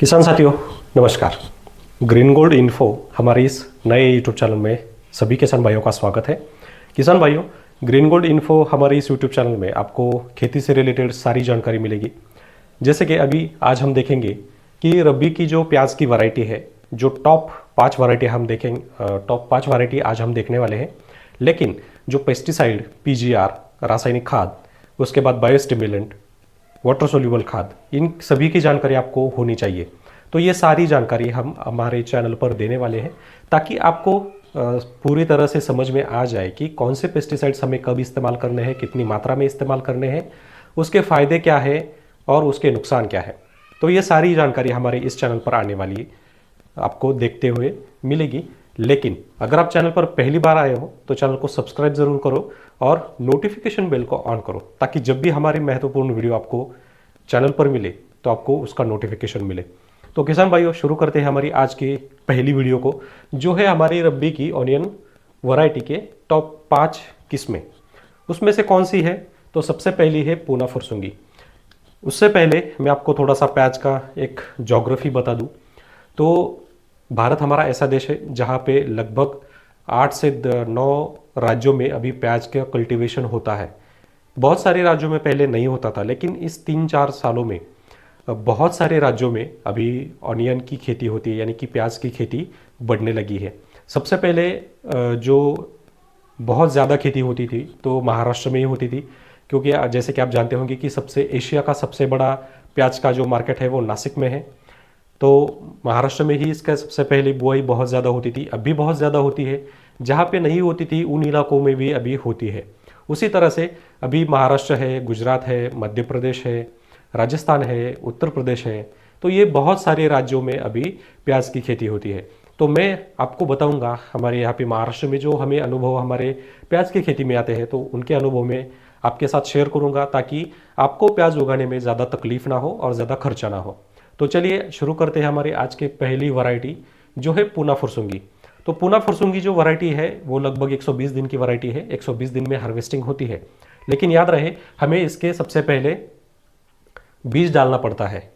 किसान साथियों, नमस्कार। ग्रीन गोल्ड इन्फो हमारे इस नए यूट्यूब चैनल में सभी किसान भाइयों का स्वागत है। किसान भाइयों, ग्रीन गोल्ड इन्फो हमारे इस यूट्यूब चैनल में आपको खेती से रिलेटेड सारी जानकारी मिलेगी। जैसे कि अभी आज हम देखेंगे कि रबी की जो प्याज की वैरायटी है, जो टॉप 5 वैरायटी हम देखेंगे, टॉप 5 वैरायटी आज हम देखने वाले हैं। लेकिन जो पेस्टिसाइड, पीजीआर, रासायनिक खाद, उसके बाद बायोस्टिमुलेंट, वाटर सोल्यूबल खाद, इन सभी की जानकारी आपको होनी चाहिए। तो ये सारी जानकारी हम हमारे चैनल पर देने वाले हैं ताकि आपको पूरी तरह से समझ में आ जाए कि कौन से पेस्टिसाइड्स हमें कब इस्तेमाल करने हैं, कितनी मात्रा में इस्तेमाल करने हैं, उसके फ़ायदे क्या है और उसके नुकसान क्या है। तो ये सारी जानकारी हमारे इस चैनल पर आने वाली आपको देखते हुए मिलेगी। लेकिन अगर आप चैनल पर पहली बार आए हो तो चैनल को सब्सक्राइब ज़रूर करो और नोटिफिकेशन बेल को ऑन करो ताकि जब भी हमारी महत्वपूर्ण वीडियो आपको चैनल पर मिले तो आपको उसका नोटिफिकेशन मिले। तो किसान भाइयों, शुरू करते हैं हमारी आज की पहली वीडियो को, जो है हमारी रब्बी की ऑनियन वैरायटी के टॉप 5 किस्में। उसमें से कौन सी है? तो सबसे पहली है पूना फुरसुंगी। उससे पहले मैं आपको थोड़ा सा प्याज का एक ज्योग्राफी बता दूं। तो भारत हमारा ऐसा देश है जहाँ पे लगभग 8 से 9 राज्यों में अभी प्याज का कल्टीवेशन होता है। बहुत सारे राज्यों में पहले नहीं होता था, लेकिन इस 3-4 सालों में बहुत सारे राज्यों में अभी ऑनियन की खेती होती है, यानी कि प्याज की खेती बढ़ने लगी है। सबसे पहले जो बहुत ज़्यादा खेती होती थी तो महाराष्ट्र में ही होती थी, क्योंकि जैसे कि आप जानते होंगे कि सबसे एशिया का सबसे बड़ा प्याज का जो मार्केट है वो नासिक में है। तो महाराष्ट्र में ही इसका सबसे पहले बुआई बहुत ज़्यादा होती थी, अब भी बहुत ज़्यादा होती है। जहाँ पे नहीं होती थी उन इलाकों में भी अभी होती है। उसी तरह से अभी महाराष्ट्र है, गुजरात है, मध्य प्रदेश है, राजस्थान है, उत्तर प्रदेश है। तो ये बहुत सारे राज्यों में अभी प्याज की खेती होती है। तो मैं आपको बताऊंगा हमारे यहाँ पे महाराष्ट्र में जो हमें अनुभव हमारे प्याज की खेती में आते हैं, तो उनके अनुभव में आपके साथ शेयर करूंगा ताकि आपको प्याज उगाने में ज़्यादा तकलीफ ना हो और ज़्यादा खर्चा ना हो। तो चलिए शुरू करते हैं हमारे आज के पहली वैरायटी, जो है पूना फुरसुंगी। तो पूना फुरसुंगी जो वैरायटी है वो लगभग 120 दिन की वैरायटी है। 120 दिन में हार्वेस्टिंग होती है। लेकिन याद रहे, हमें इसके सबसे पहले बीज डालना पड़ता है।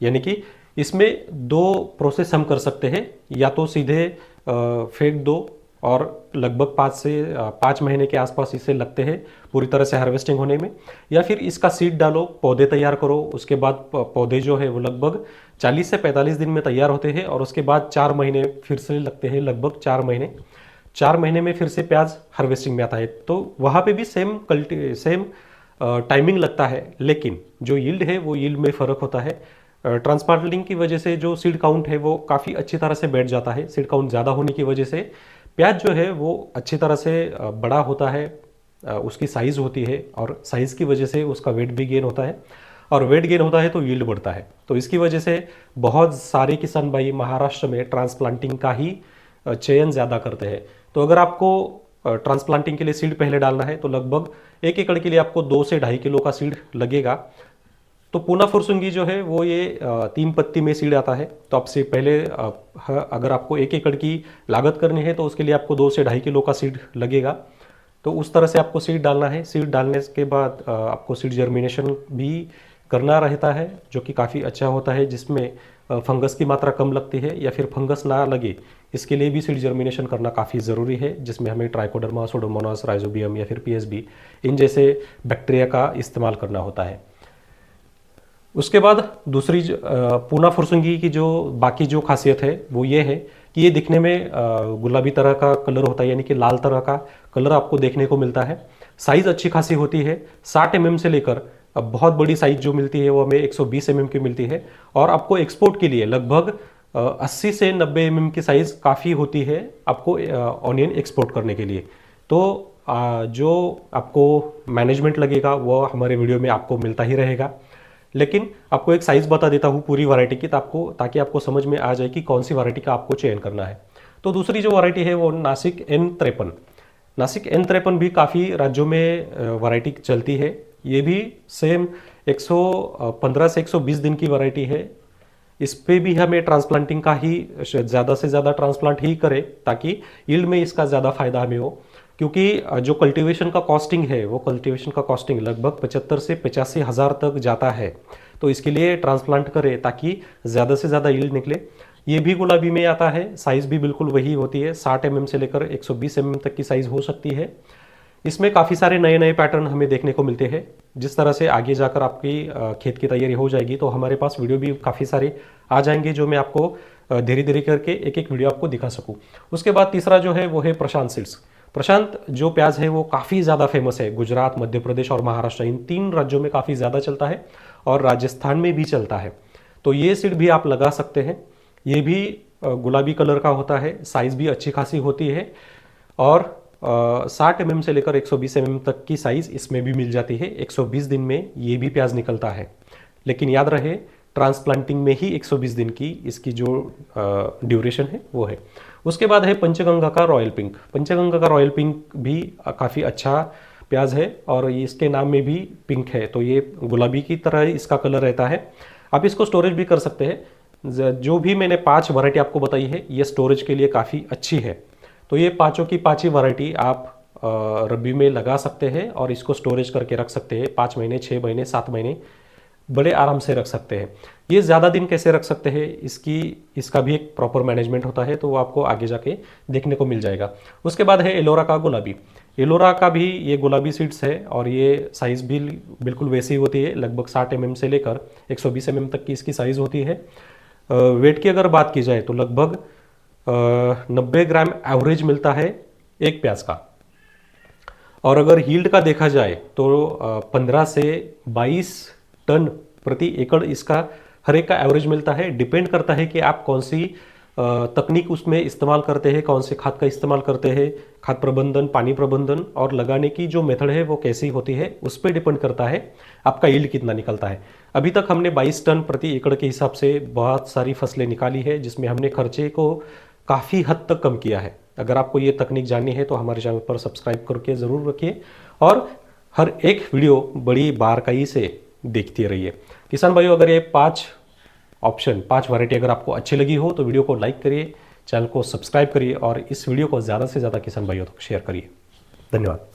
यानी कि इसमें 2 प्रोसेस हम कर सकते हैं, या तो सीधे फेंक दो और लगभग 5 महीने के आसपास इसे लगते हैं पूरी तरह से हार्वेस्टिंग होने में, या फिर इसका सीड डालो, पौधे तैयार करो। उसके बाद पौधे जो है वो लगभग 40 से 45 दिन में तैयार होते हैं और उसके बाद 4 महीने फिर से लगते हैं, लगभग 4 महीने में फिर से प्याज हार्वेस्टिंग में आता है। तो वहाँ पे भी सेम टाइमिंग लगता है, लेकिन जो यील्ड है वो यील्ड में फ़र्क होता है। ट्रांसप्लांटिंग की वजह से जो सीड काउंट है वो काफ़ी अच्छी तरह से बैठ जाता है। सीड काउंट ज़्यादा होने की वजह से प्याज जो है वो अच्छी तरह से बड़ा होता है, उसकी साइज़ होती है और साइज़ की वजह से उसका वेट भी गेन होता है, और वेट गेन होता है तो यील्ड बढ़ता है। तो इसकी वजह से बहुत सारे किसान भाई महाराष्ट्र में ट्रांसप्लांटिंग का ही चयन ज़्यादा करते हैं। तो अगर आपको ट्रांसप्लांटिंग के लिए सीड पहले डालना है तो लगभग 1 एकड़ के लिए आपको 2 से 2.5 किलो का सीड लगेगा। तो पूना फुरसुंगी जो है वो ये 3 पत्ती में सीड आता है। तो आपसे पहले अगर आपको 1 एकड़ की लागत करनी है तो उसके लिए आपको 2 से 2.5 किलो का सीड लगेगा। तो उस तरह से आपको सीड डालना है। सीड डालने के बाद आपको सीड जर्मिनेशन भी करना रहता है, जो कि काफ़ी अच्छा होता है, जिसमें फंगस की मात्रा कम लगती है या फिर फंगस ना लगे, इसके लिए भी सीड जर्मिनेशन करना काफ़ी ज़रूरी है, जिसमें हमें ट्राइकोडर्मा, सुडोमोनास, राइजोबियम या फिर पीएसबी, इन जैसे बैक्टीरिया का इस्तेमाल करना होता है। उसके बाद दूसरी पूना फुरसुंगी की जो बाकी जो खासियत है वो ये है कि ये दिखने में गुलाबी तरह का कलर होता है, यानी कि लाल तरह का कलर आपको देखने को मिलता है। साइज़ अच्छी खासी होती है। 60 mm से लेकर अब बहुत बड़ी साइज़ जो मिलती है वो हमें 120 mm की मिलती है, और आपको एक्सपोर्ट के लिए लगभग 80 से 90 mm की साइज़ काफ़ी होती है आपको ऑनियन एक्सपोर्ट करने के लिए। तो जो आपको मैनेजमेंट लगेगा वो हमारे वीडियो में आपको मिलता ही रहेगा। लेकिन आपको एक साइज़ बता देता हूँ पूरी वैरायटी की, ताकि आपको समझ में आ जाए कि कौन सी वैरायटी का आपको चयन करना है। तो दूसरी जो वैरायटी है वो नासिक N53। नासिक N53 भी काफ़ी राज्यों में वैरायटी चलती है। ये भी सेम 115 से 120 दिन की वैरायटी है। इस पे भी हमें ट्रांसप्लांटिंग का ही ज़्यादा से ज़्यादा ट्रांसप्लांट ही करें ताकि यील्ड में इसका ज़्यादा फायदा हमें हो। क्योंकि जो कल्टीवेशन का कॉस्टिंग है वो कल्टीवेशन का कॉस्टिंग लगभग 75 से 85 हज़ार तक जाता है। तो इसके लिए ट्रांसप्लांट करें ताकि ज़्यादा से ज़्यादा यील्ड निकले। ये भी गुलाबी में आता है, साइज़ भी बिल्कुल वही होती है, 60 mm से लेकर 120 mm तक की साइज़ हो सकती है। इसमें काफ़ी सारे नए नए पैटर्न हमें देखने को मिलते हैं। जिस तरह से आगे जाकर आपकी खेत की तैयारी हो जाएगी तो हमारे पास वीडियो भी काफ़ी सारे आ जाएंगे जो मैं आपको धीरे धीरे करके एक एक वीडियो आपको दिखा सकूं। उसके बाद तीसरा जो है वो है प्रशांत सीड्स। प्रशांत जो प्याज है वो काफ़ी ज़्यादा फेमस है, गुजरात, मध्य प्रदेश और महाराष्ट्र, इन 3 राज्यों में काफ़ी ज़्यादा चलता है और राजस्थान में भी चलता है। तो ये सीड भी आप लगा सकते हैं। ये भी गुलाबी कलर का होता है, साइज़ भी अच्छी खासी होती है और 60 mm से लेकर 120 mm तक की साइज़ इसमें भी मिल जाती है। 120 दिन में ये भी प्याज निकलता है, लेकिन याद रहे ट्रांसप्लांटिंग में ही 120 दिन की इसकी जो ड्यूरेशन है वो है। उसके बाद है पंचगंगा का रॉयल पिंक। पंचगंगा का रॉयल पिंक भी काफ़ी अच्छा प्याज है और इसके नाम में भी पिंक है, तो ये गुलाबी की तरह इसका कलर रहता है। आप इसको स्टोरेज भी कर सकते हैं। जो भी मैंने 5 वैरायटी आपको बताई है ये स्टोरेज के लिए काफ़ी अच्छी है। तो ये पाँचों की 5 ही वैरायटी आप रबी में लगा सकते हैं और इसको स्टोरेज करके रख सकते हैं। 5 महीने, 6 महीने, 7 महीने बड़े आराम से रख सकते हैं। ये ज़्यादा दिन कैसे रख सकते हैं इसका भी एक प्रॉपर मैनेजमेंट होता है, तो वो आपको आगे जाके देखने को मिल जाएगा। उसके बाद है एलोरा का गुलाबी। एलोरा का भी ये गुलाबी सीड्स है और ये साइज़ भी बिल्कुल वैसी होती है, लगभग 60 mm से लेकर 120 mm तक की इसकी साइज़ होती है। वेट की अगर बात की जाए तो लगभग 90 ग्राम एवरेज मिलता है एक प्याज का। और अगर यील्ड का देखा जाए तो 15 से 22 टन प्रति एकड़ इसका हर एक का एवरेज मिलता है। डिपेंड करता है कि आप कौन सी तकनीक उसमें इस्तेमाल करते हैं, कौन से खाद का इस्तेमाल करते हैं, खाद प्रबंधन, पानी प्रबंधन और लगाने की जो मेथड है वो कैसी होती है, उस पर डिपेंड करता है आपका यील्ड कितना निकलता है। अभी तक हमने 22 टन प्रति एकड़ के हिसाब से बहुत सारी फसलें निकाली है, जिसमें हमने खर्चे को काफ़ी हद तक कम किया है। अगर आपको ये तकनीक जाननी है तो हमारे चैनल पर सब्सक्राइब करके ज़रूर रखिए और हर एक वीडियो बड़ी बारकाई से देखते रहिए। किसान भाइयों, अगर ये 5 वैरायटी अगर आपको अच्छी लगी हो तो वीडियो को लाइक करिए, चैनल को सब्सक्राइब करिए और इस वीडियो को ज़्यादा से ज़्यादा किसान भाइयों तक शेयर करिए। धन्यवाद।